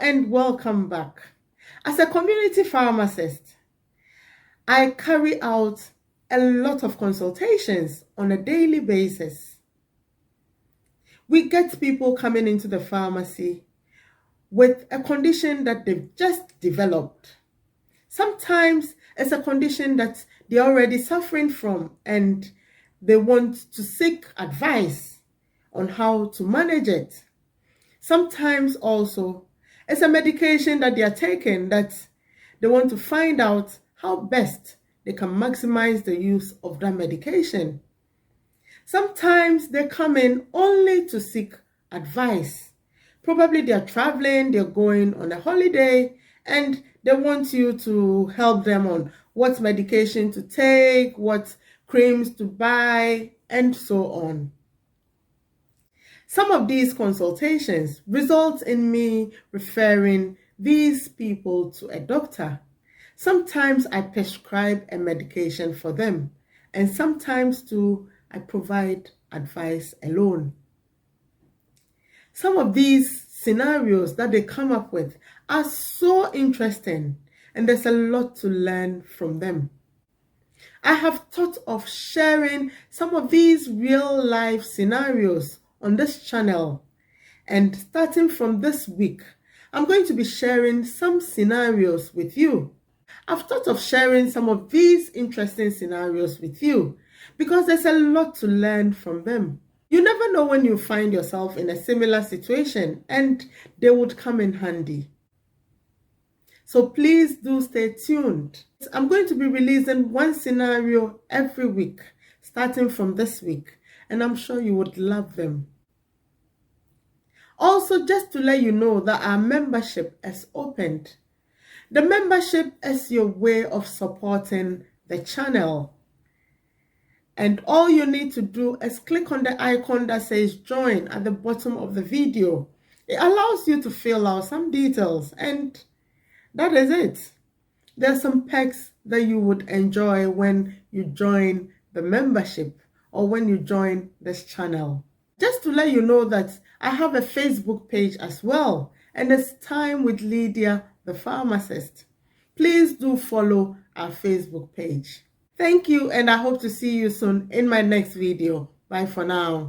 and welcome back. As a community pharmacist, I carry out a lot of consultations on a daily basis. We get people coming into the pharmacy with a condition that they've just developed. Sometimes it's a condition that they're already suffering from and they want to seek advice on how to manage it. Sometimes also it's a medication that they are taking that they want to find out how best they can maximize the use of that medication. Sometimes they come in only to seek advice. Probably they're traveling, they're going on a holiday, and they want you to help them on what medication to take, what creams to buy, and so on. Some of these consultations result in me referring these people to a doctor. Sometimes I prescribe a medication for them, and sometimes too I provide advice alone. Some of these scenarios that they come up with are so interesting, and there's a lot to learn from them. I have thought of sharing some of these real-life scenarios on this channel, and starting from this week, I'm going to be sharing some scenarios with you. I've thought of sharing some of these interesting scenarios with you because there's a lot to learn from them. You never know when you find yourself in a similar situation and they would come in handy. So please do stay tuned. I'm going to be releasing one scenario every week, starting from this week, and I'm sure you would love them. Also, just to let you know that our membership is opened. The membership is your way of supporting the channel. And all you need to do is click on the icon that says join at the bottom of the video. It allows you to fill out some details, and that is it. There are some perks that you would enjoy when you join the membership or when you join this channel. Just to let you know that I have a Facebook page as well, and it's Time with Lydia the Pharmacist. Please do follow our Facebook page. Thank you, and I hope to see you soon in my next video. Bye for now.